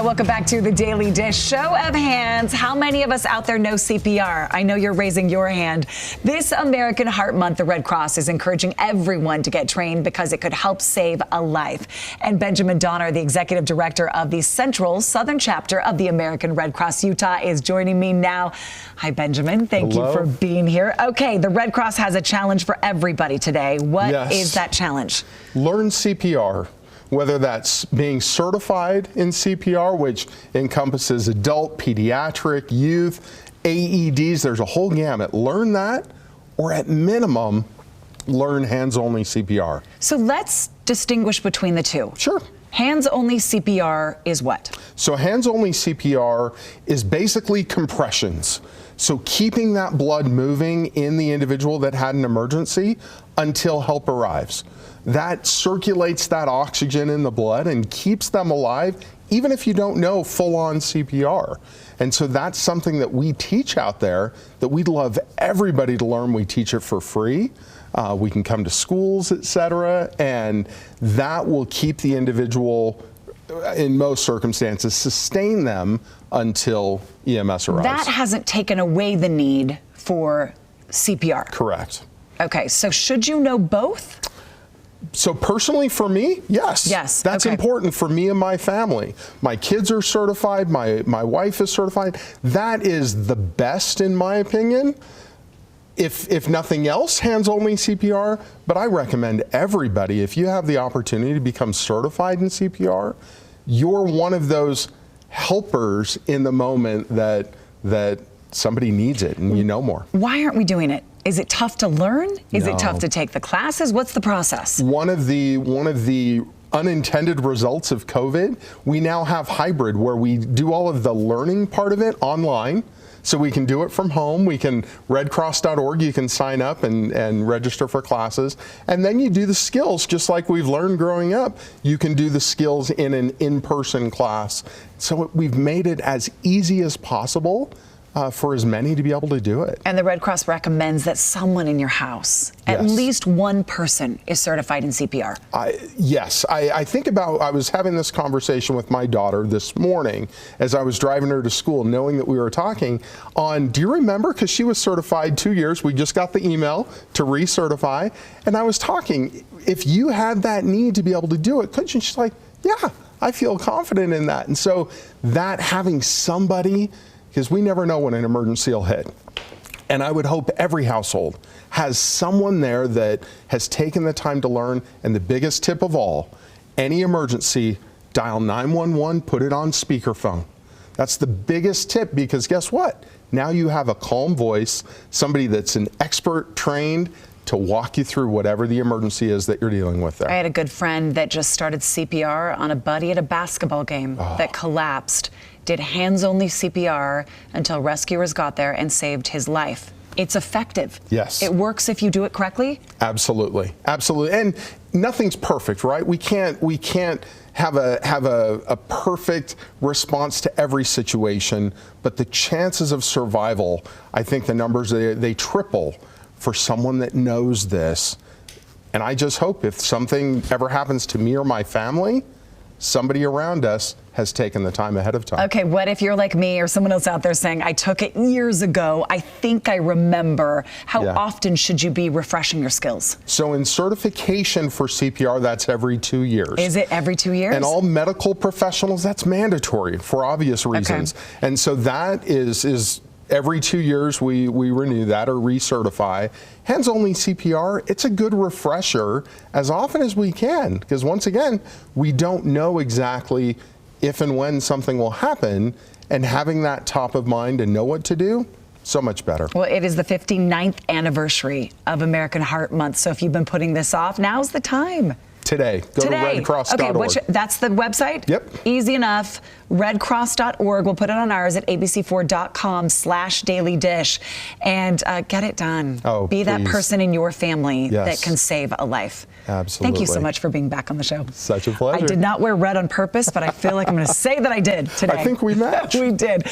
Welcome back to the Daily Dish. Show of hands. How many of us out there know CPR? I know you're raising your hand. This American Heart Month, the Red Cross is encouraging everyone to get trained because it could help save a life. And Benjamin Donner, the executive director of the Central Southern chapter of the American Red Cross Utah, is joining me now. Hi, Benjamin. Thank you for being here. Okay, the Red Cross has a challenge for everybody today. What is that challenge? Learn CPR. Whether that's being certified in CPR, which encompasses adult, pediatric, youth, AEDs, there's a whole gamut. Learn that, or at minimum, learn hands-only CPR. So let's distinguish between the two. Sure. Hands-only CPR is what? So hands-only CPR is basically compressions. So keeping that blood moving in the individual that had an emergency until help arrives. That circulates that oxygen in the blood and keeps them alive, even if you don't know full-on CPR. And so that's something that we teach out there that we'd love everybody to learn. We teach it for free. We can come to schools, etc., and that will keep the individual, in most circumstances, sustain them until EMS arrives. That hasn't taken away the need for CPR. Correct. Okay, so should you know both? So personally for me, yes. Yes. That's important for me and my family. My kids are certified, my wife is certified. That is the best in my opinion. If nothing else, hands-only CPR, but I recommend everybody, if you have the opportunity to become certified in CPR, you're one of those helpers in the moment that somebody needs it and you know more. Why aren't we doing it? Is it tough to learn? Is it tough to take the classes? What's the process? One of the unintended results of COVID, we now have hybrid where we do all of the learning part of it online. So we can do it from home. We can, redcross.org, you can sign up and register for classes. And then you do the skills, just like we've learned growing up. You can do the skills in an in-person class. So we've made it as easy as possible for as many to be able to do it. And the Red Cross recommends that someone in your house, at least one person, is certified in CPR. Yes, I think about, I was having this conversation with my daughter this morning as I was driving her to school, knowing that we were talking on, do you remember, because she was certified 2 years, we just got the email to recertify, and I was talking, if you had that need to be able to do it, couldn't you? She's like, yeah, I feel confident in that. And so that having somebody, because we never know when an emergency will hit. And I would hope every household has someone there that has taken the time to learn. And the biggest tip of all, any emergency, dial 911, put it on speakerphone. That's the biggest tip, because guess what? Now you have a calm voice, somebody that's an expert, trained to walk you through whatever the emergency is that you're dealing with there. I had a good friend that just started CPR on a buddy at a basketball game that collapsed, did hands-only CPR until rescuers got there and saved his life. It's effective. Yes. It works if you do it correctly? Absolutely. Absolutely. And nothing's perfect, right? We can't have a perfect response to every situation, but the chances of survival, I think the numbers, they triple for someone that knows this. And I just hope if something ever happens to me or my family, somebody around us has taken the time ahead of time. Okay, what if you're like me or someone else out there saying, I took it years ago, I think I remember. How often should you be refreshing your skills? So in certification for CPR, that's every 2 years. Is it every 2 years? And all medical professionals, that's mandatory for obvious reasons. Okay. And so that is every 2 years we renew that or recertify. Hands-only CPR, it's a good refresher as often as we can, because once again, we don't know exactly if and when something will happen, and having that top of mind and know what to do, so much better. Well, it is the 59th anniversary of American Heart Month, so if you've been putting this off, now's the time. Go to redcross.org. Okay, that's the website? Yep. Easy enough. Redcross.org. We'll put it on ours at abc4.com/dailydish and get it done. Oh, Be that person in your family that can save a life. Absolutely. Thank you so much for being back on the show. Such a pleasure. I did not wear red on purpose, but I feel like I'm going to say that I did today. I think we matched. We did.